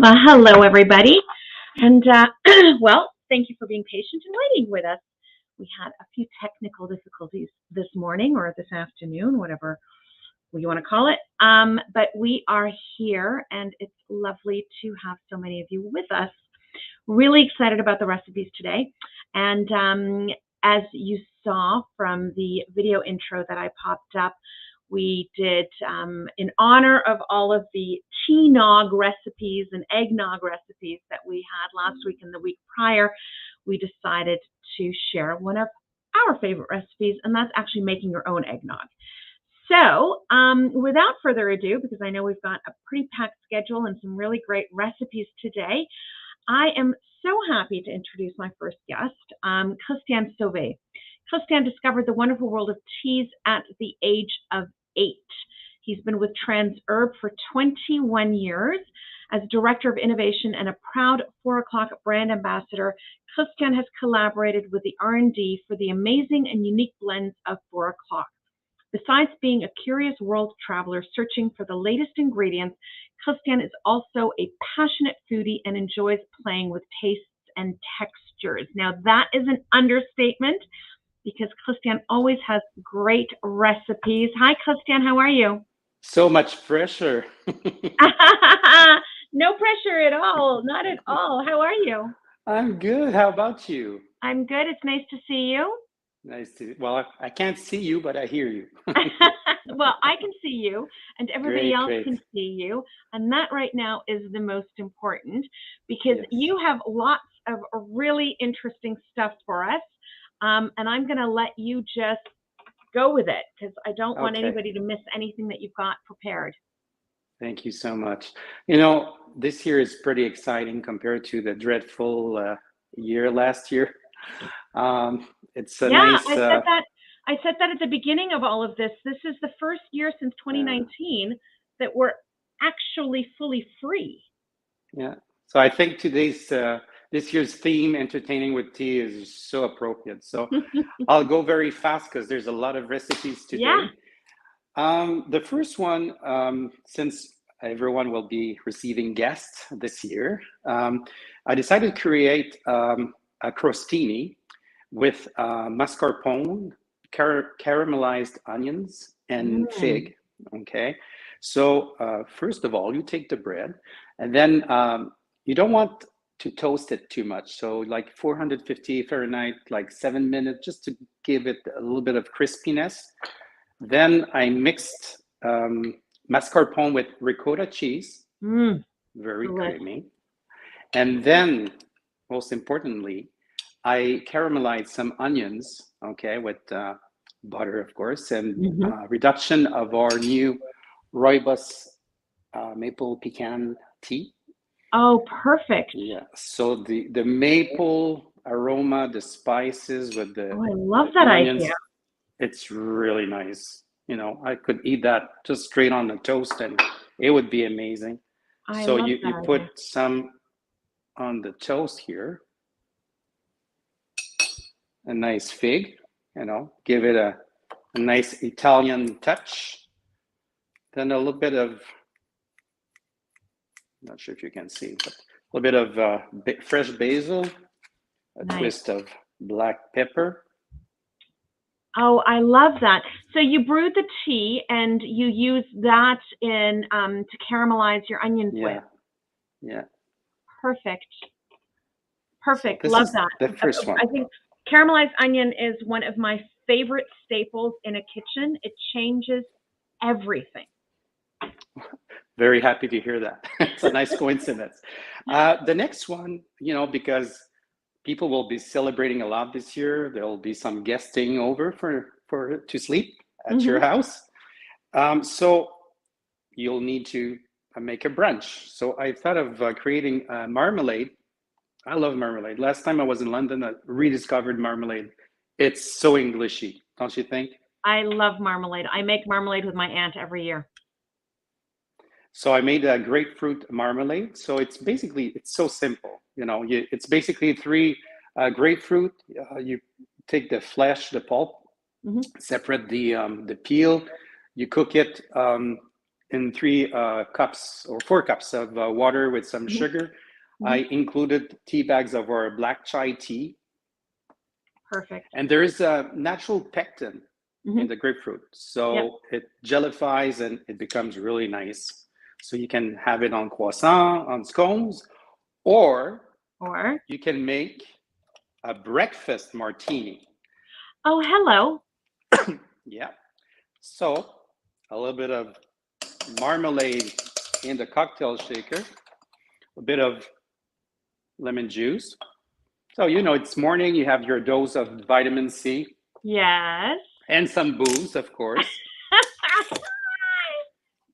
Well, hello, everybody. And, well, thank you for being patient and waiting with us. We had a few technical difficulties this morning or this afternoon, whatever you want to call it. But we are here, and it's lovely to have so many of you with us. Really excited about the recipes today. And as you saw from the video intro that I popped up, we did, in honor of all of the tea nog recipes and eggnog recipes that we had last week and the week prior, we decided to share one of our favorite recipes, and that's actually making your own eggnog. So without further ado, because I know we've got a pretty packed schedule and some really great recipes today, I am so happy to introduce my first guest, Christian Sauvé. Christian discovered the wonderful world of teas at the age of 8. He's been with Transherb for 21 years. As Director of Innovation and a proud 4 O'Clock brand ambassador, Christian has collaborated with the R&D for the amazing and unique blends of 4 O'Clock. Besides being a curious world traveler searching for the latest ingredients, Christian is also a passionate foodie and enjoys playing with tastes and textures. Now, that is an understatement because Christian always has great recipes. Hi, Christian. How are you? So much pressure. No pressure at all. Not at all. How are you? I'm good. How about you? I'm good. It's nice to see you. Nice to, well, I can't see you, but I hear you. Well, I can see you and everybody else Great. can see you. And that right now is the most important because Yes. you have lots of really interesting stuff for us. And I'm going to let you just go with it because I don't want Okay. anybody to miss anything that you've got prepared. Thank you so much. You know, this year is pretty exciting compared to the dreadful year last year. It's a Yeah, nice, I said that at the beginning of all of this. This is the first year since 2019 that we're actually fully free. yeah. So I think this year's theme, entertaining with tea, is so appropriate. So I'll go very fast because there's a lot of recipes today. Yeah. The first one, since everyone will be receiving guests this year, I decided to create a crostini with mascarpone, caramelized onions, and fig. Okay, so first of all, you take the bread, and then you don't want to toast it too much. So like 450 Fahrenheit, like 7 minutes, just to give it a little bit of crispiness. Then I mixed mascarpone with ricotta cheese, very creamy. And then, most importantly, I caramelized some onions, okay, with butter, of course, and reduction of our new rooibos maple pecan tea. Oh, perfect. Yeah, so the maple aroma, the spices with the, I love the that onions, idea. it's really nice. You know, I could eat that just straight on the toast and it would be amazing. I So love you that put idea. some on the toast here, a nice fig, you know, give it a nice Italian touch. Then a little bit of, not sure if you can see, but a little bit of fresh basil, a twist of black pepper. Oh, I love that. So you brewed the tea and you use that in to caramelize your onions with. Yeah. Perfect. So this Love is that. the first one. I think caramelized onion is one of my favorite staples in a kitchen. It changes everything. Very happy to hear that. It's a nice coincidence. The next one, you know, because people will be celebrating a lot this year. There will be some guesting over for to sleep at your house. So you'll need to make a brunch. So I thought of creating a marmalade. I love marmalade. Last time I was in London, I rediscovered marmalade. It's so Englishy, don't you think? I love marmalade. I make marmalade with my aunt every year. So I made a grapefruit marmalade. So it's so simple. You know, it's basically 3 grapefruit. You take the flesh, the pulp, separate the peel. You cook it in 3 cups or 4 cups of water with some sugar. I included tea bags of our black chai tea. Perfect. And there is a natural pectin in the grapefruit. So it jellifies and it becomes really nice. So you can have it on croissant, on scones, or you can make a breakfast martini. Oh, hello. Yeah. So a little bit of marmalade in the cocktail shaker, a bit of lemon juice. So, it's morning, you have your dose of vitamin C. Yes. And some booze, of course.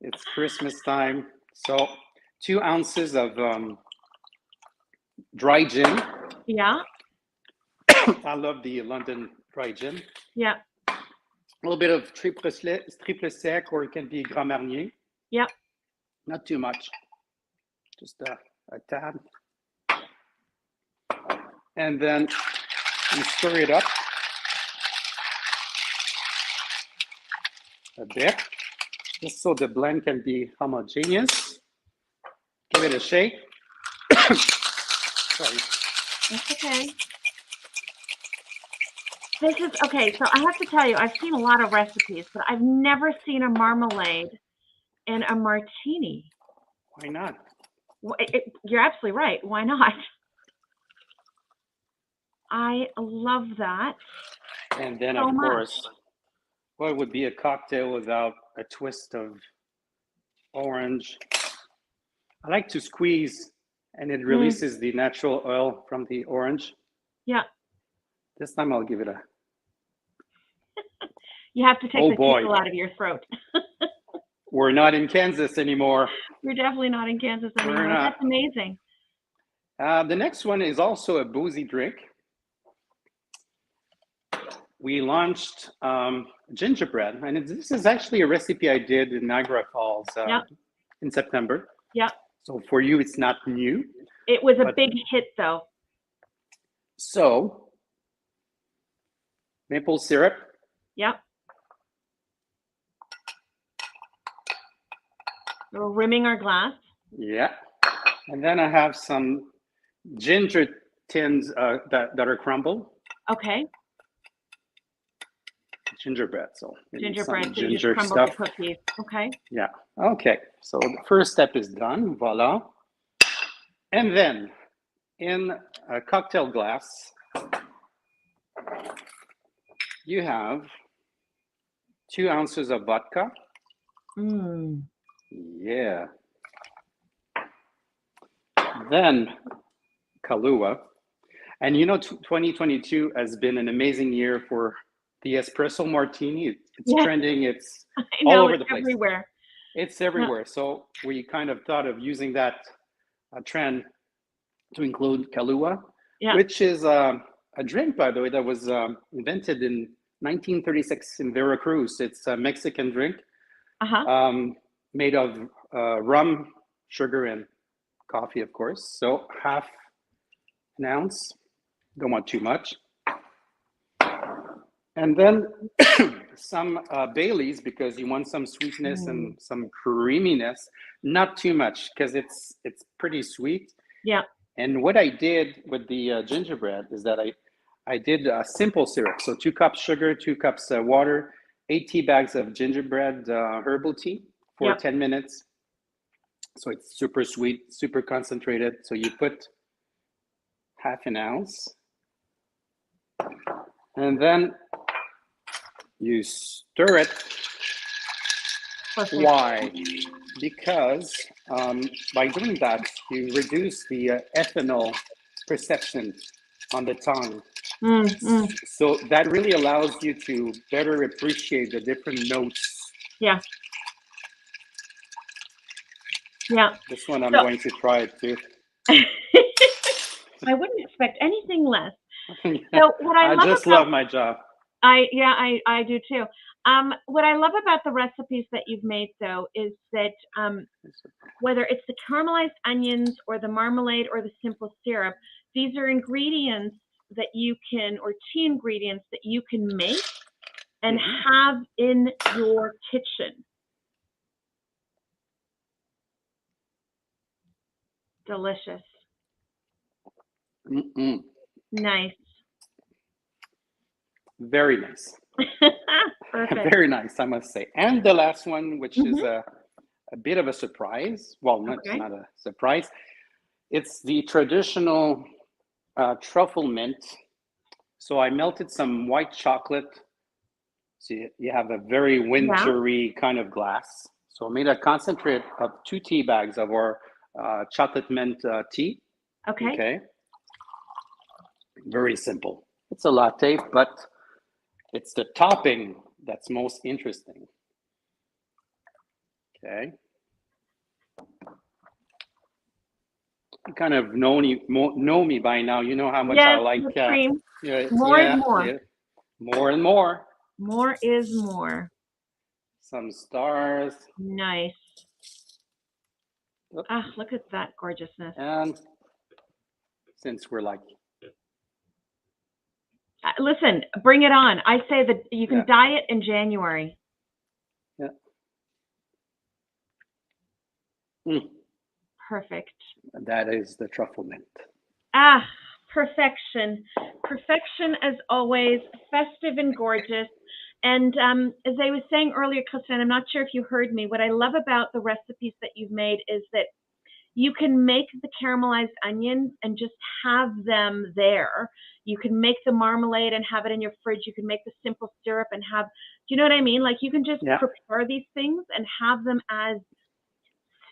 It's Christmas time. So 2 ounces of dry gin. Yeah. I love the London dry gin. Yeah. A little bit of triple sec, or it can be Grand Marnier. Yeah. Not too much. Just a tad. And then you stir it up a bit, just so the blend can be homogeneous. Give it a shake. Sorry. That's okay. This is okay. So I have to tell you, I've seen a lot of recipes, but I've never seen a marmalade in a martini. Why not? You're absolutely right. Why not? I love that. And then, so of much. course, what would be a cocktail without a twist of orange? I like to squeeze, and it releases the natural oil from the orange. Yeah. This time I'll give it a... You have to take the tickle out of your throat. We're not in Kansas anymore. We're definitely not in Kansas anymore. That's amazing. The next one is also a boozy drink. We launched gingerbread, and this is actually a recipe I did in Niagara Falls in September. Yeah. So for you, it's not new. It was a big hit, though. So, maple syrup. Yep. We're rimming our glass. Yeah. And then I have some ginger tins that are crumbled. Okay. Gingerbread. So gingerbread, ginger just crumble stuff. The cookies. Okay. Yeah. Okay. So the first step is done. Voila. And then in a cocktail glass, you have 2 ounces of vodka. Yeah. Then Kahlua. And 2022 has been an amazing year for the espresso martini. It's trending. It's all over the place. Everywhere. It's everywhere. So we kind of thought of using that trend to include Kahlua, which is a drink, by the way, that was invented in 1936 in Veracruz. It's a Mexican drink made of rum, sugar, and coffee, of course. So half an ounce. Don't want too much. And then some Baileys, because you want some sweetness and some creaminess. Not too much, because it's pretty sweet. Yeah. And what I did with the gingerbread is that I did a simple syrup. So 2 cups sugar, 2 cups water, 8 tea bags of gingerbread herbal tea for 10 minutes. So it's super sweet, super concentrated. So you put half an ounce. And then you stir it. Perfect. Why? Because by doing that, you reduce the ethanol perception on the tongue. So that really allows you to better appreciate the different notes. Yeah. Yeah. This one I'm going to try it too. I wouldn't expect anything less. So what I love my job. I do too. What I love about the recipes that you've made, though, is that whether it's the caramelized onions or the marmalade or the simple syrup, these are ingredients that you can, or tea ingredients that you can make and have in your kitchen. Delicious. Mm-mm. Nice. Very nice. Perfect. Very nice, I must say. And the last one, which is Mhm. a bit of a surprise. Well, no, it's Okay. not a surprise. It's the traditional truffle mint. So I melted some white chocolate. So you have a very Yeah. wintry kind of glass. So I made a concentrate of 2 tea bags of our chocolate mint tea. Okay. Okay. Very simple. It's a latte, but it's the topping that's most interesting. Okay. You kind of know me by now. You know how much I Yes, like. the cream. Yeah, More is yeah, more. yeah. More and more. More is more. Some stars. Nice. Oh, Ah, look at that gorgeousness. and since we're like, Listen, bring it on. I say that you can yeah, diet in January. yeah. Mm, Perfect. that is the truffle mint. Ah, perfection. Perfection as always, festive and gorgeous. And as I was saying earlier, Christian, I'm not sure if you heard me. What I love about the recipes that you've made is that you can make the caramelized onions and just have them there. You can make the marmalade and have it in your fridge. You can make the simple syrup and have, do you know what I mean? Like you can just Yeah, prepare these things and have them as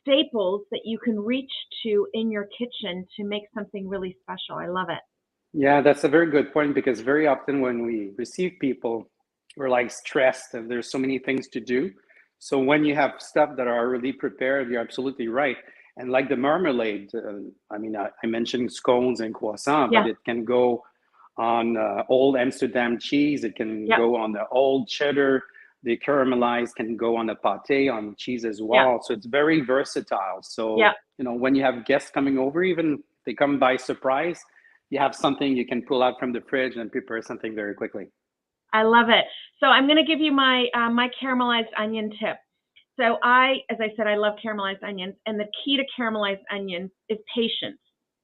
staples that you can reach to in your kitchen to make something really special. I love it. yeah. That's a very good point because very often when we receive people, we're like stressed and there's so many things to do. So when you have stuff that are already prepared, you're absolutely right. And like the marmalade, I mean, I mentioned scones and croissant, but Yeah. it can go on old Amsterdam cheese. It can Yep. go on the old cheddar. The caramelized can go on a pate on cheese as Yeah. well. So it's very versatile. Yeah. So, when you have guests coming over, even if they come by surprise, you have something you can pull out from the fridge and prepare something very quickly. I love it. So I'm going to give you my my caramelized onion tip. So as I said, I love caramelized onions, and the key to caramelized onions is patience,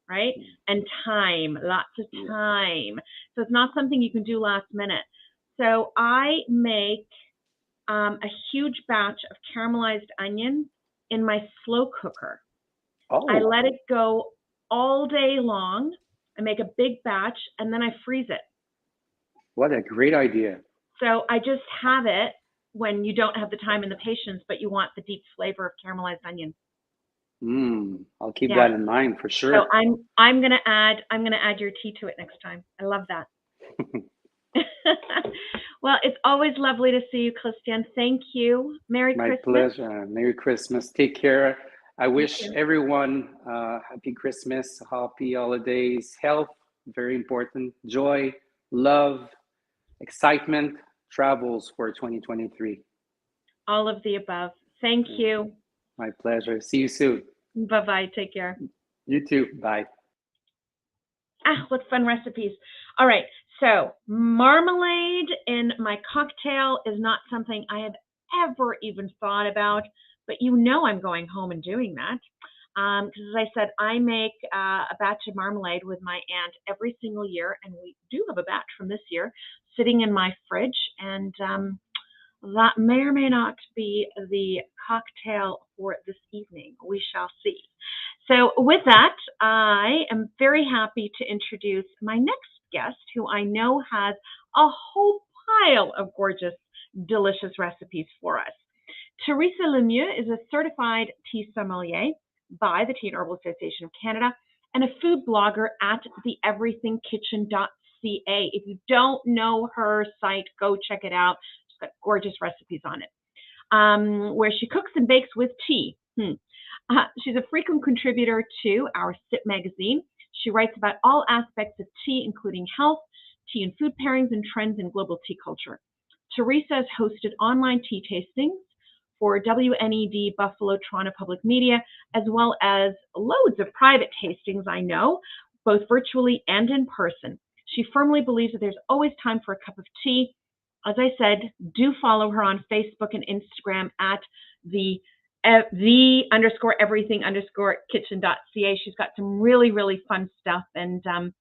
right? And time, lots of Yeah. time. So it's not something you can do last minute. So I make a huge batch of caramelized onions in my slow cooker. I Oh, let it go all day long. I make a big batch, and then I freeze it. what a great idea. So I just have it when you don't have the time and the patience, but you want the deep flavor of caramelized onions. I'll keep Yeah. that in mind for So sure. I'm gonna add your tea to it next time. I love that. Well, it's always lovely to see you, Christian. Thank you. Merry My Christmas. pleasure. Merry Christmas. Take care. I You wish too. everyone happy Christmas, happy holidays, health, very important, joy, love, excitement, travels for 2023. All of the above. Thank you. My pleasure. See you soon. Bye bye. Take care. You too. Bye. Ah, what fun recipes. All right. So, marmalade in my cocktail is not something I have ever even thought about, but I'm going home and doing that. Because as I said, I make a batch of marmalade with my aunt every single year, and we do have a batch from this year sitting in my fridge. And that may or may not be the cocktail for this evening. We shall see. So, with that, I am very happy to introduce my next guest, who I know has a whole pile of gorgeous, delicious recipes for us. Teresa Lemieux is a certified tea sommelier by the Tea and Herbal Association of Canada and a food blogger at theeverythingkitchen.ca. If you don't know her site, go check it out. She's got gorgeous recipes on it, where she cooks and bakes with tea. She's a frequent contributor to our SIP magazine. She writes about all aspects of tea, including health, tea and food pairings, and trends in global tea culture. Teresa has hosted online tea tastings for WNED, Buffalo, Toronto Public Media, as well as loads of private tastings, I know, both virtually and in person. She firmly believes that there's always time for a cup of tea. As I said, do follow her on Facebook and Instagram at the the_everything_kitchen.ca. She's got some really, really fun stuff, and I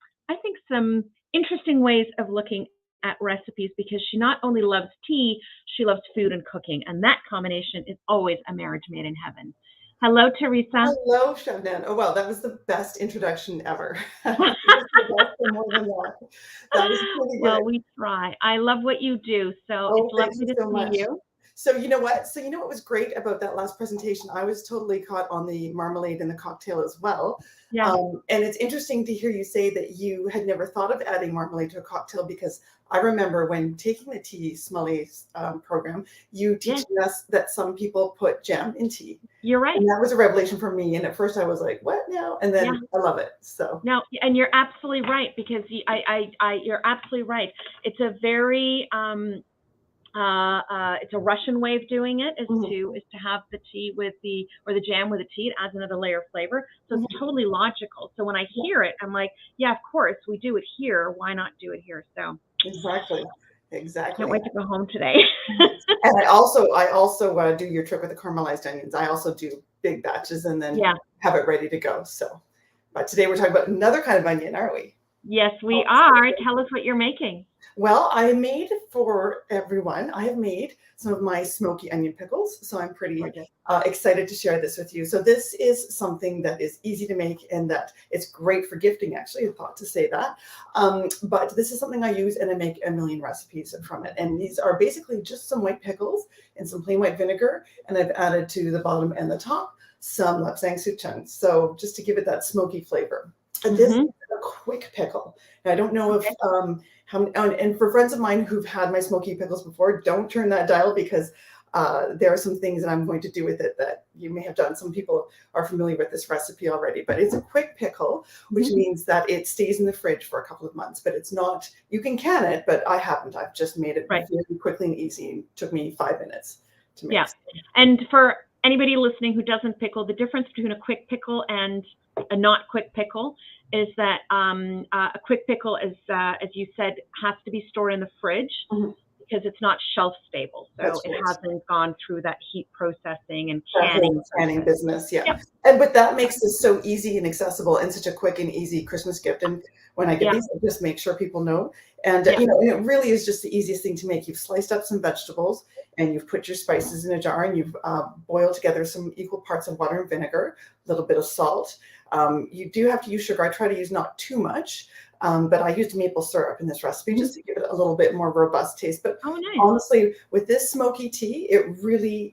think some interesting ways of looking at recipes, because she not only loves tea, she loves food and cooking, and that combination is always a marriage made in heaven. Hello, Teresa. Hello, Shavnan. Oh, wow, that was the best introduction ever. I don't think it's the best for more than that. That was pretty good. Well, we try. I love what you do, so Oh, it's thank lovely you to so see much. you. So you know what? So you know what was great about that last presentation? I was totally caught on the marmalade and the cocktail as well. Yeah. And it's interesting to hear you say that you had never thought of adding marmalade to a cocktail, because I remember when taking the tea sommelier program, you teaching us that some people put jam in tea. You're right. And that was a revelation for me. And at first I was like, what now? And then I love it. So no, and you're absolutely right, because you're absolutely right. It's a very it's a Russian way of doing it, is to have the tea with the jam with the tea. It adds another layer of flavor, so it's totally logical. So when I hear it, I'm like, yeah, of course we do it here. Why not do it here? So exactly. Can't wait to go home today. And I also do your trick with the caramelized onions. I also do big batches and then have it ready to go. So, but today we're talking about another kind of onion, aren't we? Yes, we are. Tell us what you're making. Well, I made for everyone. I have made some of my smoky onion pickles, so I'm pretty excited to share this with you. So this is something that is easy to make and that it's great for gifting, actually. I thought to say that. But this is something I use, and I make a million recipes from it. And these are basically just some white pickles and some plain white vinegar, and I've added to the bottom and the top some lapsang souchong, so just to give it that smoky flavor. And this is a quick pickle. And I don't know if and for friends of mine who've had my smoky pickles before, don't turn that dial, because there are some things that I'm going to do with it that you may have done. Some people are familiar with this recipe already, but it's a quick pickle, which means that it stays in the fridge for a couple of months, but it's not, you can can it, but I haven't. I've just made it very quickly and easy. It took me 5 minutes to make. Yeah. And for anybody listening who doesn't pickle, the difference between a quick pickle and a not quick pickle is that a quick pickle is, as you said, has to be stored in the fridge because it's not shelf stable. So it hasn't gone through that heat processing and canning business. And but that makes this so easy and accessible and such a quick and easy Christmas gift. And when I get these, I just make sure people know. And you know, and it really is just the easiest thing to make. You've sliced up some vegetables and you've put your spices in a jar, and you've boiled together some equal parts of water and vinegar, a little bit of salt. You do have to use sugar. I try to use not too much, but I used maple syrup in this recipe just to give it a little bit more robust taste. But honestly, with this smoky tea, it really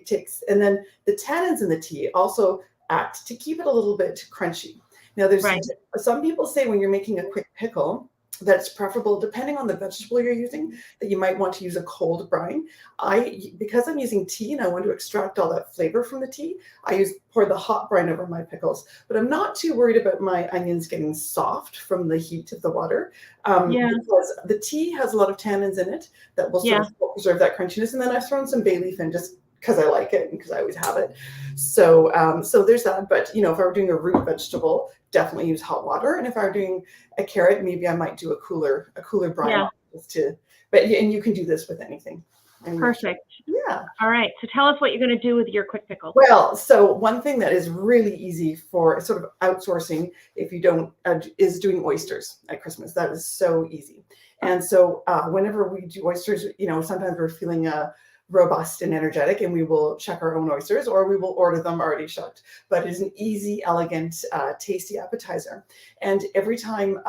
takes, and then the tannins in the tea also act to keep it a little bit crunchy. Now, there's some people say when you're making a quick pickle, that it's preferable, depending on the vegetable you're using, that you might want to use a cold brine. Because I'm using tea and I want to extract all that flavor from the tea, I pour the hot brine over my pickles. But I'm not too worried about my onions getting soft from the heat of the water, because the tea has a lot of tannins in it that will sort of preserve that crunchiness. And then I've thrown some bay leaf in just because I like it and because I always have it. So so there's that. But you know, if I were doing a root vegetable, definitely use hot water. And if I were doing a carrot, maybe I might do a cooler brine. And you can do this with anything. Perfect. Yeah. All right. So tell us what you're going to do with your quick pickle. Well, so one thing that is really easy for sort of outsourcing, if you don't, is doing oysters at Christmas. That is so easy. And so whenever we do oysters, you know, sometimes we're feeling robust and energetic, and we will check our own oysters, or we will order them already shucked. But it is an easy, elegant, tasty appetizer. And every time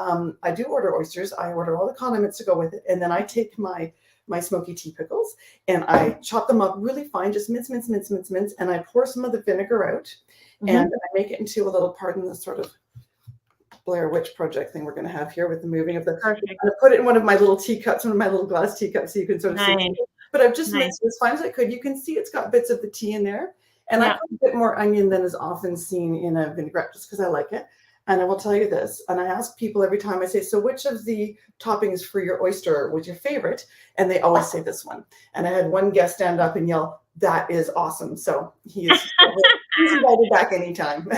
I do order oysters, I order all the condiments to go with it, and then I take my smoky tea pickles and I chop them up really fine, just mince, and I pour some of the vinegar out, and I make it into a little, pardon the sort of Blair Witch Project thing we're going to have here with the moving of the. Perfect. I'm going to put it in one of my little teacups, one of my little glass teacups, so you can sort of see it. But I've just mixed it as fine as I could. You can see it's got bits of the tea in there. And I put a bit more onion than is often seen in a vinaigrette, just because I like it. And I will tell you this, and I ask people every time, I say, so which of the toppings for your oyster was your favorite? And they always say this one. And I had one guest stand up and yell, that is awesome. So he's invited back anytime.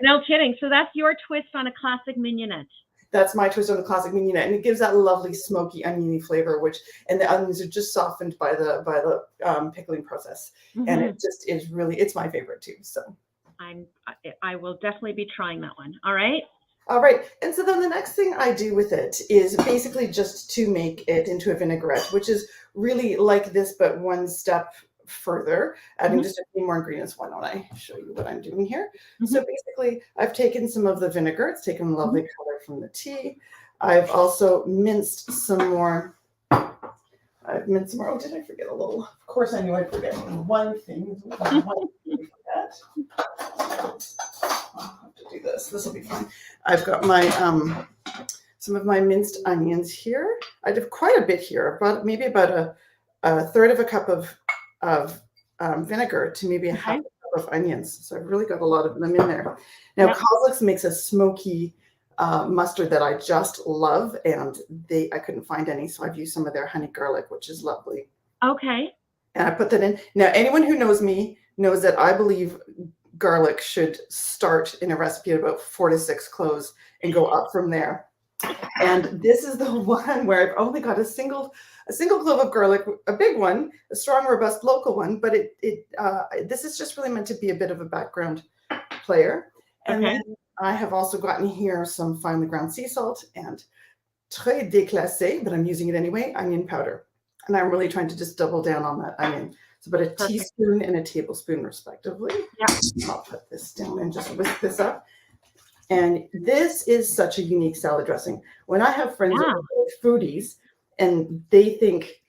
No kidding. So that's your twist on a classic mignonette. that's my twist on the classic mignonette, and it gives that lovely smoky oniony flavor, and the onions are just softened by the pickling process, and it just is really, it's my favorite too. So I will definitely be trying that one. All right. All right. And so then the next thing I do with it is basically just to make it into a vinaigrette, which is really like this, but one step further, adding just a few more ingredients. Why don't I show you what I'm doing here? So basically, I've taken some of the vinegar. It's taken a lovely color from the tea. I've also minced some more. Oh, did I forget a little? Of course, I knew I'd forget one thing. I'll have to do this. This will be fun. I've got my some of my minced onions here. I did quite a bit here, but maybe about a third of a cup of vinegar to maybe a half a cup of onions. So I've really got a lot of them in there. Now, Kozlik's makes a smoky mustard that I just love, and I couldn't find any, so I've used some of their honey garlic, which is lovely. Okay. And I put that in. Now, anyone who knows me knows that I believe garlic should start in a recipe at about 4 to 6 cloves and go up from there. And this is the one where I've only got a single clove of garlic, a big one, a strong, robust local one, but this is just really meant to be a bit of a background player. And then I have also gotten here some finely ground sea salt and très déclassé, but I'm using it anyway, onion powder. And I'm really trying to just double down on that onion. So about a teaspoon and a tablespoon respectively. I'll put this down and just whisk this up. And this is such a unique salad dressing. When I have friends who are foodies and they think,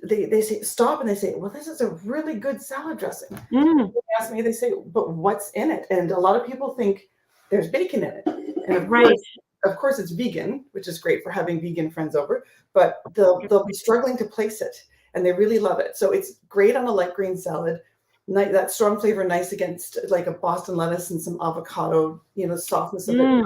they say, stop, and they say, well, this is a really good salad dressing. They ask me, they say, but what's in it? And a lot of people think there's bacon in it. And of course it's vegan, which is great for having vegan friends over, but they'll be struggling to place it, and they really love it. So it's great on a light green salad. That strong flavor, nice against like a Boston lettuce and some avocado, softness of it.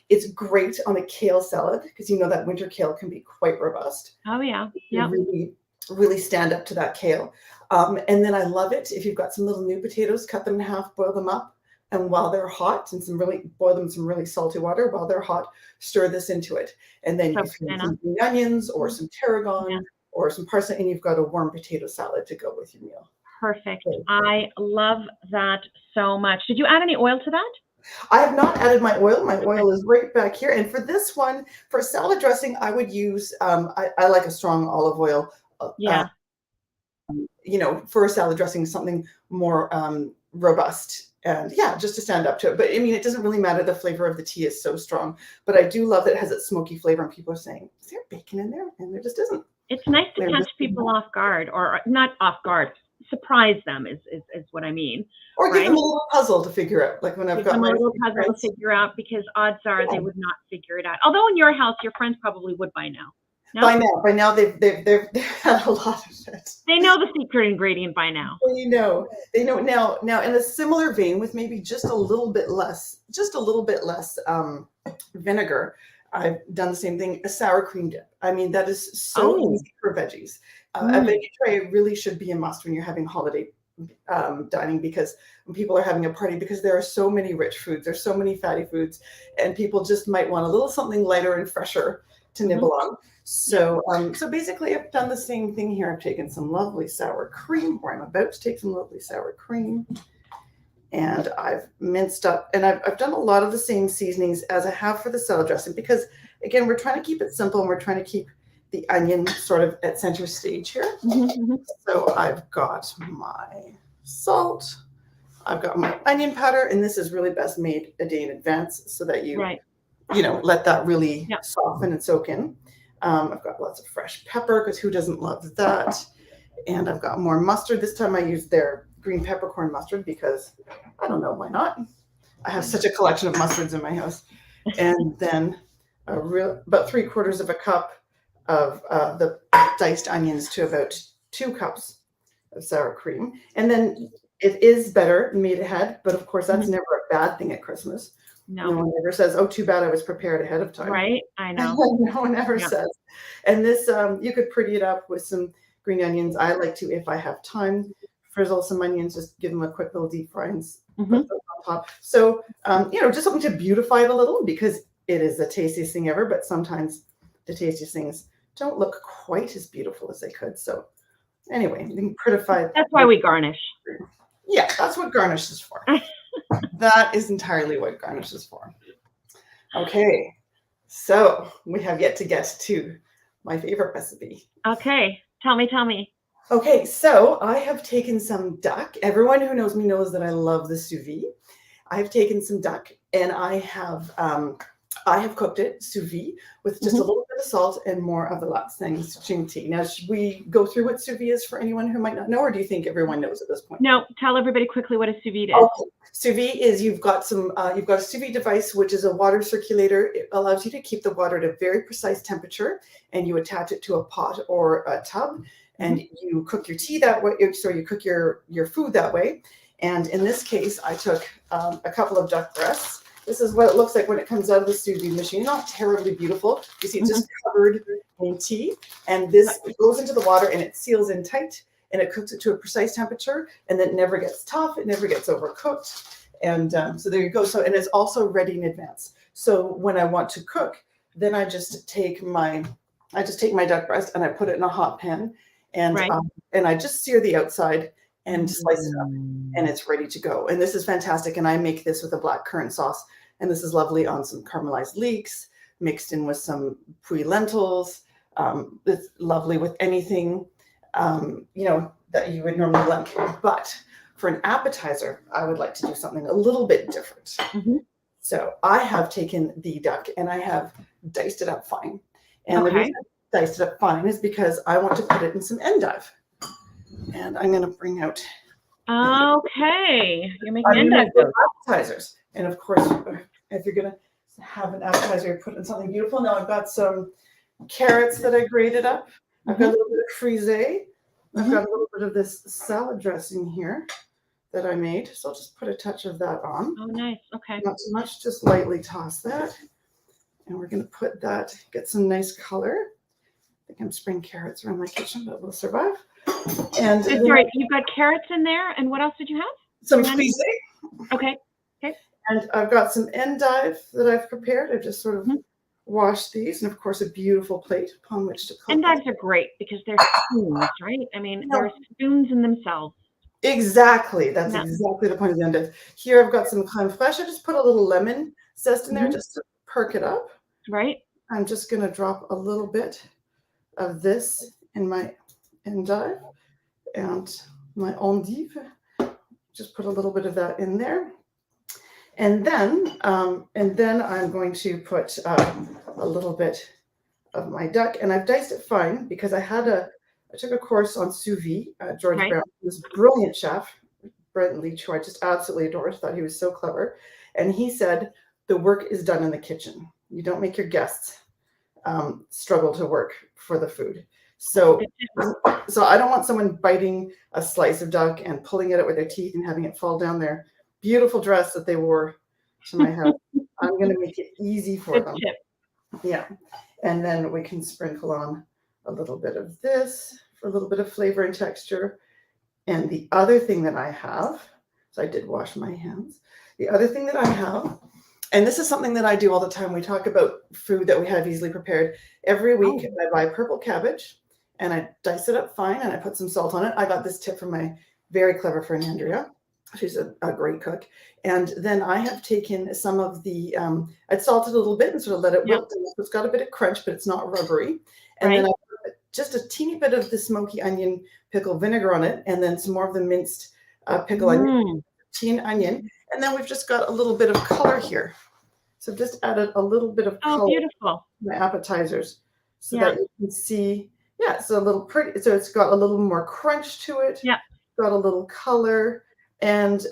It's great on a kale salad because that winter kale can be quite robust. Oh yeah, really, really stand up to that kale. And then I love it if you've got some little new potatoes, cut them in half, boil them up, and while they're hot, and boil them in some really salty water. While they're hot, stir this into it, and then you throw some green onions or some tarragon or some parsley, and you've got a warm potato salad to go with your meal. Perfect. I love that so much. Did you add any oil to that? I have not added my oil. My oil is right back here. And for this one, for salad dressing, I would use, I like a strong olive oil. For a salad dressing, something more robust. And just to stand up to it. But I mean, it doesn't really matter. The flavor of the tea is so strong. But I do love that it has that smoky flavor. And people are saying, is there bacon in there? And there just isn't. It's nice to catch people off guard, or not off guard. Surprise them is what I mean. Or give them a little puzzle to figure out. Like when I've got my little puzzle to figure out, because odds are they would not figure it out. Although in your house, your friends probably would by now. No? By now they've had a lot of it. They know the secret ingredient by now. They know now in a similar vein, with maybe just a little bit less vinegar. I've done the same thing, a sour cream dip. I mean, that is so easy for veggies. A veggie tray really should be a must when you're having holiday dining, because when people are having a party, because there are so many rich foods, there's so many fatty foods, and people just might want a little something lighter and fresher to nibble on. So basically I've done the same thing here. I've taken some lovely sour cream, or I'm about to take some lovely sour cream, and I've minced up, and I've done a lot of the same seasonings as I have for the salad dressing, because again, we're trying to keep it simple, and we're trying to keep the onion sort of at center stage here. So I've got my salt, I've got my onion powder, and this is really best made a day in advance so that you let that really soften and soak in. I've got lots of fresh pepper, because who doesn't love that? And I've got more mustard. This time I used their green peppercorn mustard because I don't know, why not? I have such a collection of mustards in my house. And then about 3/4 of a cup of the diced onions to about 2 cups of sour cream. And then it is better made ahead, but of course that's never a bad thing at Christmas. No one ever says, oh, too bad I was prepared ahead of time. Right, I know. No one ever says. And this, you could pretty it up with some green onions. I like to, if I have time, frizzle some onions, just give them a quick little deep fry and put them on top. So, just something to beautify it a little, because it is the tastiest thing ever, but sometimes the tastiest things don't look quite as beautiful as they could. So anyway, you can prettify. That's why we garnish. Yeah, that's what garnish is for. That is entirely what garnish is for. Okay, so we have yet to get to my favorite recipe. Okay, tell me. Okay, so I have taken some duck. Everyone who knows me knows that I love the sous vide. I've taken some duck and I have cooked it sous vide with just a little bit of salt and more of the laksang tea. Now, should we go through what sous vide is for anyone who might not know, or do you think everyone knows at this point? No, tell everybody quickly what a sous vide is. Okay. Sous vide is you've got a sous vide device, which is a water circulator. It allows you to keep the water at a very precise temperature, and you attach it to a pot or a tub, and you cook your tea that way. So you cook your food that way. And in this case, I took a couple of duck breasts. This is what it looks like when it comes out of the sous vide machine. Not terribly beautiful. You see, it's just covered in tea, and this goes into the water and it seals in tight. And it cooks it to a precise temperature, and then it never gets tough. It never gets overcooked. And so there you go. So, and it's also ready in advance. So when I want to cook, then I just take my duck breast and I put it in a hot pan, and I just sear the outside and slice it up, and it's ready to go. And this is fantastic. And I make this with a black currant sauce, and this is lovely on some caramelized leeks mixed in with some pui lentils. It's lovely with anything that you would normally like. But for an appetizer, I would like to do something a little bit different. So I have taken the duck and I have diced it up fine. And the reason I diced it up fine is because I want to put it in some endive. And I'm going to bring out. Okay, you're making endive appetizers. And of course, if you're going to have an appetizer, you're putting something beautiful. Now I've got some carrots that I grated up. I've got a little bit of frisée. I've got a little bit of this salad dressing here that I made. So I'll just put a touch of that on. Oh, nice. Okay. Not too much, just lightly toss that. And we're going to put that, get some nice color. I think I'm spraying carrots around my kitchen, but we'll survive. And sorry, you've got carrots in there. And what else did you have? Some frisée. Okay. And I've got some endive that I've prepared. I've just sort of wash these, and of course a beautiful plate upon which to cook. Endives are great because they're spoons, right? I mean, they're spoons in themselves. Exactly. That's exactly the point of the endive. Here I've got some crème fraîche. I just put a little lemon zest in there just to perk it up. Right. I'm just going to drop a little bit of this in my endive and my endive. Just put a little bit of that in there. And then I'm going to put a little bit of my duck, and I've diced it fine because I took a course on sous vide. George Brown, this brilliant chef, Brent Leach, who I just absolutely adored, thought he was so clever. And he said, the work is done in the kitchen. You don't make your guests struggle to work for the food. So I don't want someone biting a slice of duck and pulling it out with their teeth and having it fall down their beautiful dress that they wore to my house. I'm going to make it easy for them. Yeah. And then we can sprinkle on a little bit of this for a little bit of flavor and texture. And the other thing that I have, so I did wash my hands. The other thing that I have, and this is something that I do all the time. We talk about food that we have easily prepared. Every week I buy purple cabbage and I dice it up fine and I put some salt on it. I got this tip from my very clever friend, Andrea. She's a great cook. And then I have taken some of the, I'd salted a little bit and sort of let it wilt. So it's got a bit of crunch, but it's not rubbery. And then I put just a teeny bit of the smoky onion pickle vinegar on it, and then some more of the minced pickle onion, onion. And then we've just got a little bit of color here. So I've just added a little bit of color to my appetizers so that you can see, it's a little pretty. So it's got a little more crunch to it. Yeah. Got a little color. And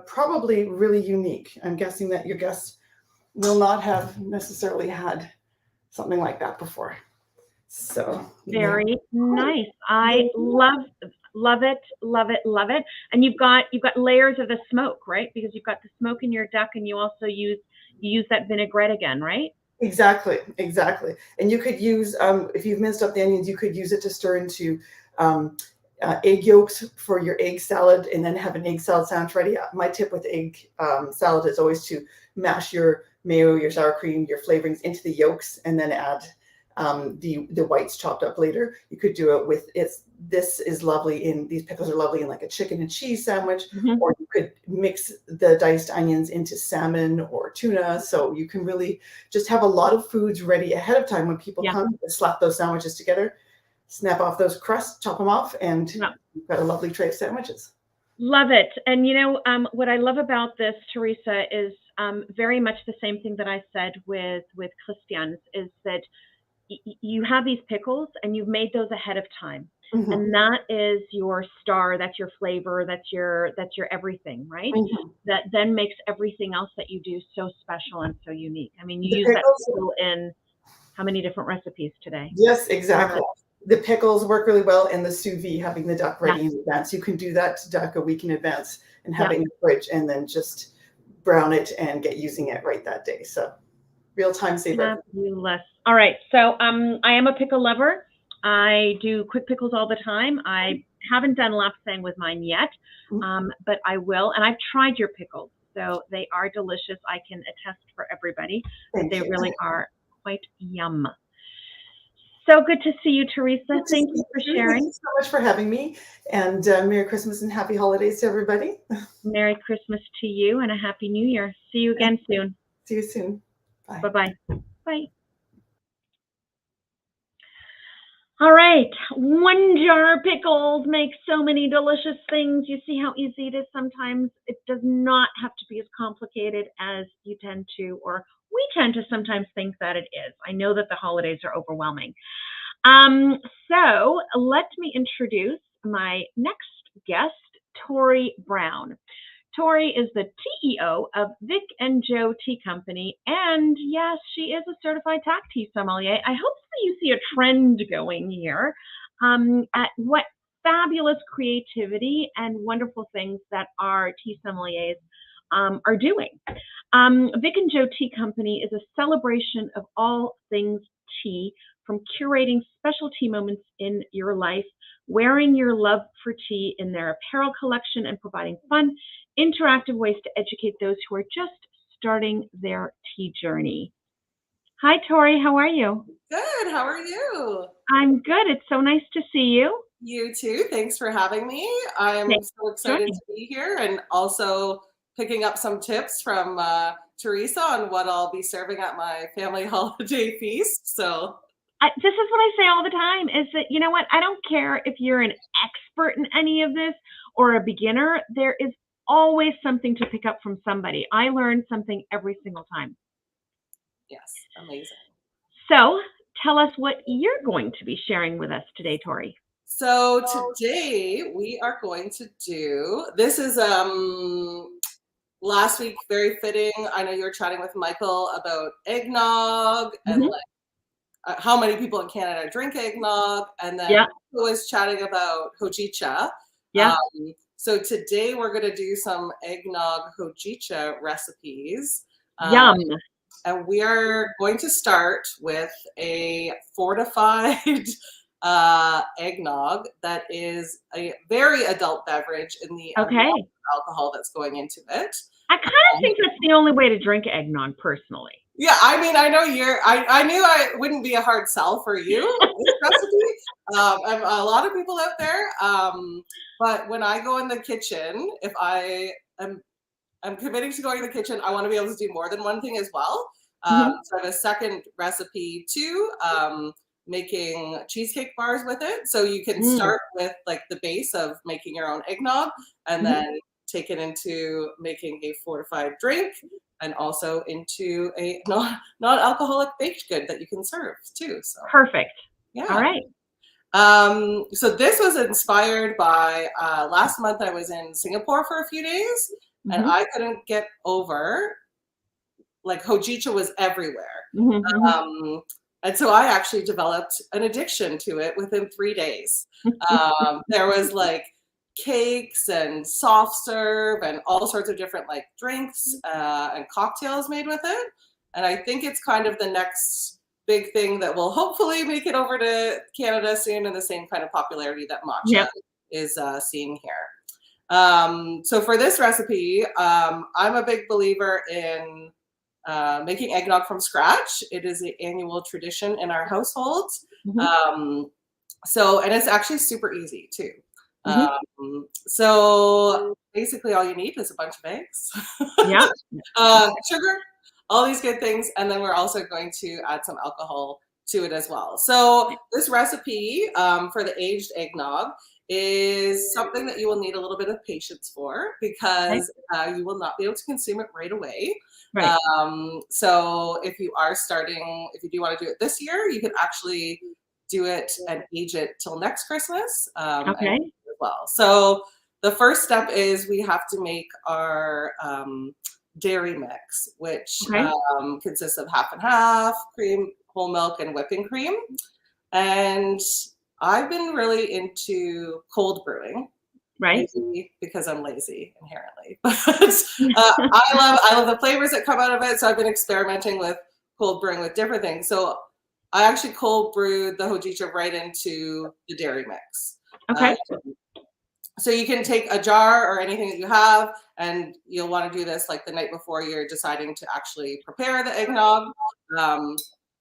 probably really unique. I'm guessing that your guests will not have necessarily had something like that before. So very nice. I love it. And you've got layers of the smoke, right? Because you've got the smoke in your duck, and you also use that vinaigrette again, right? Exactly. And you could use if you've minced up the onions, you could use it to stir into egg yolks for your egg salad, and then have an egg salad sandwich ready. My tip with egg salad is always to mash your mayo, your sour cream, your flavorings into the yolks, and then add the whites chopped up later. You could do it with this is lovely in these pickles are lovely in like a chicken and cheese sandwich, or you could mix the diced onions into salmon or tuna. So you can really just have a lot of foods ready ahead of time when people come. Slap those sandwiches together, snap off those crusts, chop them off, and you've got a lovely tray of sandwiches. Love it. And what I love about this, Teresa, is very much the same thing that I said with Christian's, is that you have these pickles and you've made those ahead of time. And that is your star, that's your flavor, that's your everything, right? That then makes everything else that you do so special and so unique. I mean, you use that pickle in how many different recipes today? Yes, exactly. The pickles work really well, and the sous vide, having the duck ready in advance. You can do that duck a week in advance and have it in the fridge, and then just brown it and get using it right that day. So real time saver. Fabulous. All right. So I am a pickle lover. I do quick pickles all the time. I haven't done lapsang with mine yet, but I will. And I've tried your pickles, so they are delicious. I can attest for everybody that they really are quite yum. So good to see you, Teresa. Thank you for sharing. Thank you so much for having me. And Merry Christmas and Happy Holidays to everybody. Merry Christmas to you and a Happy New Year. See you again soon. See you soon. Bye. Bye-bye. Bye. All right. One jar of pickles makes so many delicious things. You see how easy it is sometimes. It does not have to be as complicated as you tend to, or we tend to sometimes think that it is. I know that the holidays are overwhelming. So let me introduce my next guest, Tori Brown. Tori is the CEO of Vic and Joe Tea Company, and yes, she is a certified TAC tea sommelier. I hope that you see a trend going here at what fabulous creativity and wonderful things that our tea sommeliers are doing. Vic and Joe Tea Company is a celebration of all things tea, from curating special tea moments in your life, wearing your love for tea in their apparel collection, and providing fun, interactive ways to educate those who are just starting their tea journey. Hi, Tori. How are you? Good. How are you? I'm good. It's so nice to see you. You too. Thanks for having me. I'm so excited to be here, and also picking up some tips from Teresa on what I'll be serving at my family holiday feast. So this is what I say all the time, is that, you know what, I don't care if you're an expert in any of this or a beginner, there is always something to pick up from somebody. I learn something every single time. Yes, amazing. So tell us what you're going to be sharing with us today, Tori. So today we are going to do, this is last week, very fitting. I know you were chatting with Michael about eggnog and like how many people in Canada drink eggnog, and then Michael was chatting about hojicha. So today we're going to do some eggnog hojicha recipes. Yum. And we are going to start with a fortified eggnog that is a very adult beverage in the amount of alcohol that's going into it. I kind of think that's the only way to drink eggnog, personally. Yeah, I mean, I know I knew I wouldn't be a hard sell for you, this recipe. And a lot of people out there. But when I go in the kitchen, if I'm committing to going to the kitchen, I want to be able to do more than one thing as well. So I have a second recipe too, making cheesecake bars with it. So you can start with like the base of making your own eggnog, and then take it into making a fortified drink, and also into a non-alcoholic baked good that you can serve too. So perfect. Yeah. All right. So this was inspired by last month I was in Singapore for a few days, and I couldn't get over, like, hojicha was everywhere. And so I actually developed an addiction to it within 3 days. There was like cakes and soft serve and all sorts of different like drinks and cocktails made with it. And I think it's kind of the next big thing that will hopefully make it over to Canada soon, in the same kind of popularity that matcha is seeing here. So for this recipe, I'm a big believer in making eggnog from scratch. It is an annual tradition in our household. And it's actually super easy too. So basically all you need is a bunch of eggs, Yeah. sugar, all these good things. And then we're also going to add some alcohol to it as well. So this recipe for the aged eggnog is something that you will need a little bit of patience for, because you will not be able to consume it right away. Right. So if you do want to do it this year, you can actually do it and age it till next Christmas. As well. So the first step is we have to make our dairy mix, which consists of half and half, cream, whole milk, and whipping cream. And I've been really into cold brewing, right? Maybe because I'm lazy inherently, but I love the flavors that come out of it. So I've been experimenting with cold brewing with different things. So I actually cold brewed the hojicha right into the dairy mix. So you can take a jar or anything that you have, and you'll want to do this like the night before you're deciding to actually prepare the eggnog.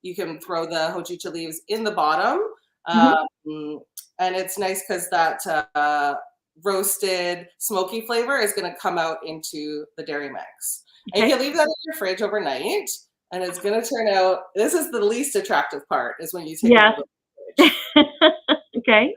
You can throw the hojicha leaves in the bottom. And it's nice because that roasted smoky flavor is going to come out into the dairy mix. And you can leave that in your fridge overnight, and it's going to turn out, this is the least attractive part, is when you take it out of the fridge.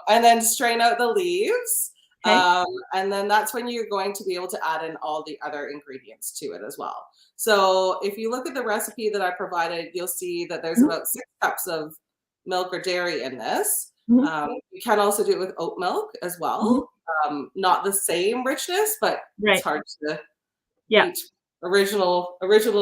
And then strain out the leaves. And then that's when you're going to be able to add in all the other ingredients to it as well. So if you look at the recipe that I provided, you'll see that there's about 6 cups of milk or dairy in this. You can also do it with oat milk as well. Not the same richness, but it's hard to eat original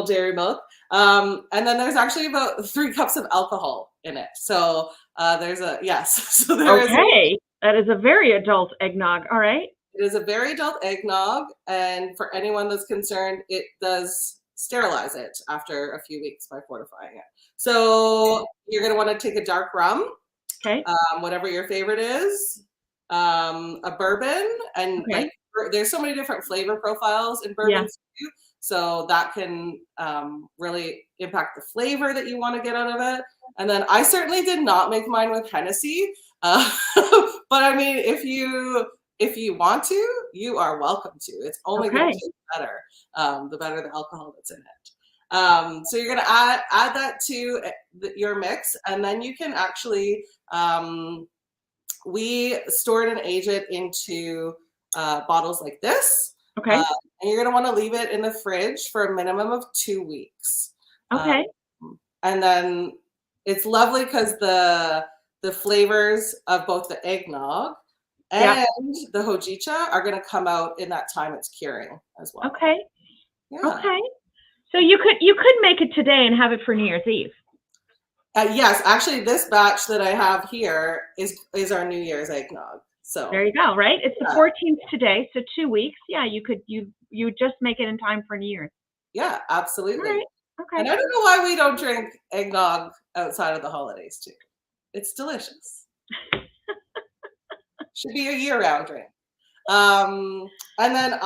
dairy milk. And then there's actually about 3 cups of alcohol in it. So there's a So there is that is a very adult eggnog. All right. It is a very adult eggnog, and for anyone that's concerned, it does sterilize it after a few weeks by fortifying it. So you're going to want to take a dark rum, whatever your favorite is, a bourbon, and like there's so many different flavor profiles in bourbons too. So that can really impact the flavor that you want to get out of it. And then I certainly did not make mine with Hennessy, but I mean, if you want to, you are welcome to. It's only going to taste better, the better the alcohol that's in it. So you're going to add that to your mix, and then you can actually, we store it and age it into bottles like this. And you're going to want to leave it in the fridge for a minimum of 2 weeks. And then it's lovely because the flavors of both the eggnog and the hojicha are going to come out in that time it's curing as well. So you could make it today and have it for New Year's Eve. Yes, actually, this batch that I have here is our New Year's eggnog. So there you go. Right, it's the 14th today, so 2 weeks. Yeah, you could you just make it in time for New Year's. Yeah, absolutely. And I don't know why we don't drink eggnog outside of the holidays too. It's delicious. Should be a year-round drink. And then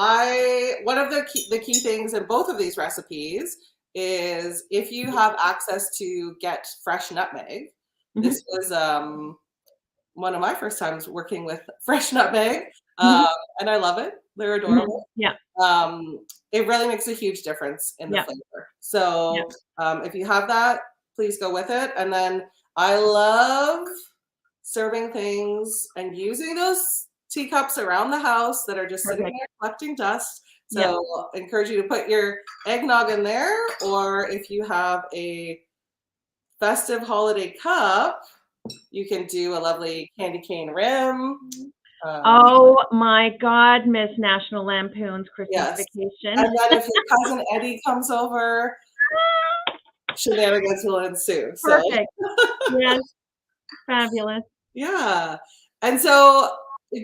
one of the key things in both of these recipes is if you have access to get fresh nutmeg. This was one of my first times working with fresh nutmeg, and I love it. They're adorable. It really makes a huge difference in the flavor. So if you have that, please go with it. And then I love serving things and using those teacups around the house that are just sitting there collecting dust. So I encourage you to put your eggnog in there, or if you have a festive holiday cup, you can do a lovely candy cane rim. Oh my God, Miss National Lampoon's Christmas Vacation. And then if your cousin Eddie comes over, shenanigans will ensue. Perfect. Yes. Fabulous. Yeah. And so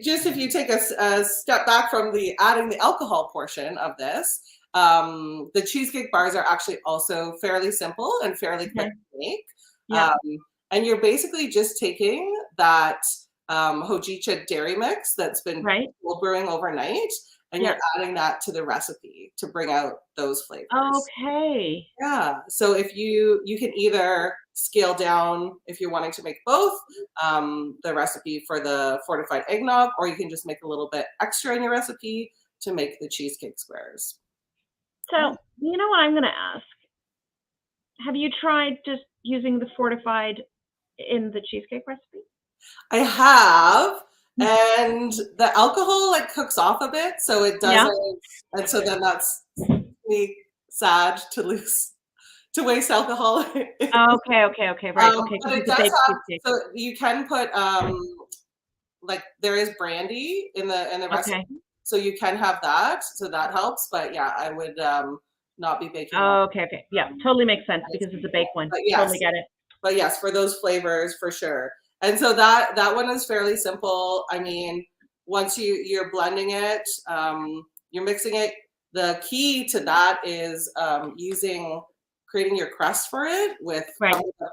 just if you take a step back from adding the alcohol portion of this, the cheesecake bars are actually also fairly simple and fairly quick to make. And you're basically just taking that hojicha dairy mix that's been cold brewing overnight, and you're adding that to the recipe to bring out those flavors. Okay. Yeah. So if you can either scale down if you're wanting to make both the recipe for the fortified eggnog, or you can just make a little bit extra in your recipe to make the cheesecake squares. So, you know what I'm going to ask? Have you tried just using the fortified in the cheesecake recipe? I have, and the alcohol like cooks off a bit, so it doesn't, and so then that's me sad to waste alcohol. Okay, right. Okay, but it does have, so you can put like there is brandy in the recipe, so you can have that, so that helps. But yeah, I would not be baking. Okay, yeah, totally makes sense because it's a baked one. But yes, totally get it. But yes, for those flavors for sure. And so that one is fairly simple. I mean, once you're blending it, you're mixing it. The key to that is creating your crust for it with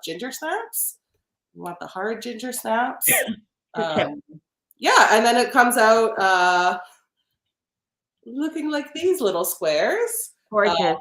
ginger snaps. You want the hard ginger snaps. Yeah, and then it comes out looking like these little squares. Gorgeous.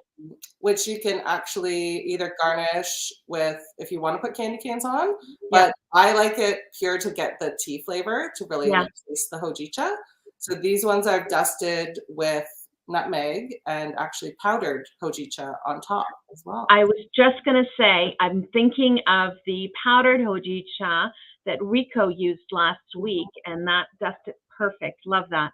Which you can actually either garnish with if you want to put candy canes on, but I like it pure to get the tea flavor to really taste the hojicha. So these ones I've dusted with nutmeg and actually powdered hojicha on top as well. I was just going to say, I'm thinking of the powdered hojicha that Rico used last week, and that dusted perfect. Love that.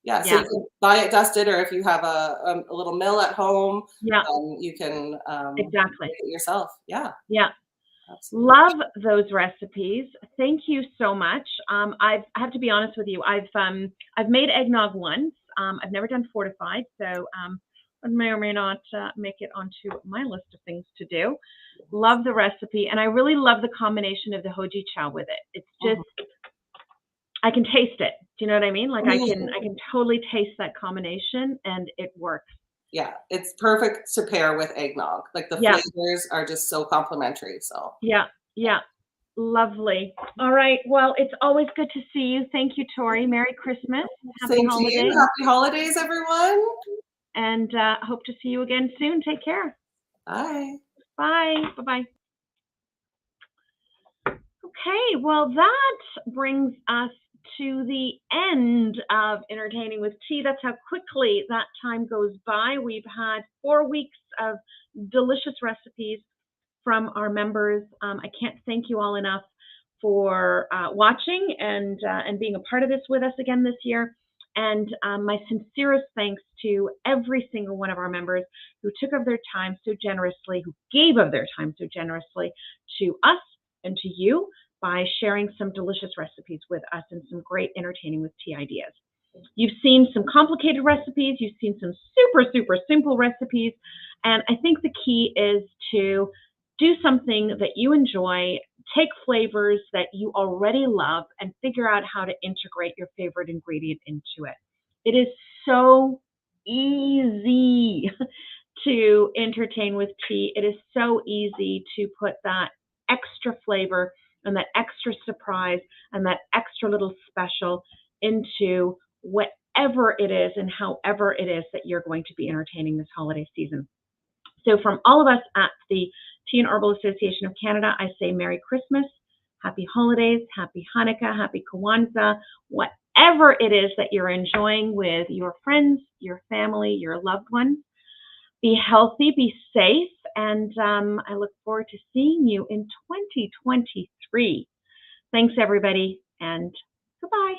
Yeah, so you can buy it dusted, or if you have a little mill at home, you can exactly make it yourself. Yeah. Absolutely. Love those recipes. Thank you so much. I have to be honest with you. I've made eggnog once. I've never done fortified, so I may or may not make it onto my list of things to do. Love the recipe, and I really love the combination of the hojicha with it. It's just I can taste it. Do you know what I mean? Like I can totally taste that combination, and it works. Yeah, it's perfect to pair with eggnog. Like the flavors are just so complementary. So yeah, lovely. All right. Well, it's always good to see you. Thank you, Tori. Merry Christmas. Happy holidays. To you. Happy holidays, everyone. And hope to see you again soon. Take care. Bye. Bye. Bye-bye. Okay. Well, that brings us to the end of Entertaining with Tea. That's how quickly that time goes by. We've had 4 weeks of delicious recipes from our members. I can't thank you all enough for watching and being a part of this with us again this year. And my sincerest thanks to every single one of our members who took of their time so generously, who gave of their time so generously to us and to you by sharing some delicious recipes with us and some great Entertaining with Tea ideas. You've seen some complicated recipes. You've seen some super, super simple recipes. And I think the key is to do something that you enjoy, take flavors that you already love, and figure out how to integrate your favorite ingredient into it. It is so easy to entertain with tea. It is so easy to put that extra flavor and that extra surprise and that extra little special into whatever it is and however it is that you're going to be entertaining this holiday season. So from all of us at the Tea and Herbal Association of Canada, I say Merry Christmas, Happy Holidays, Happy Hanukkah, Happy Kwanzaa, whatever it is that you're enjoying with your friends, your family, your loved ones. Be healthy, be safe, and I look forward to seeing you in 2023. Thanks, everybody, and goodbye.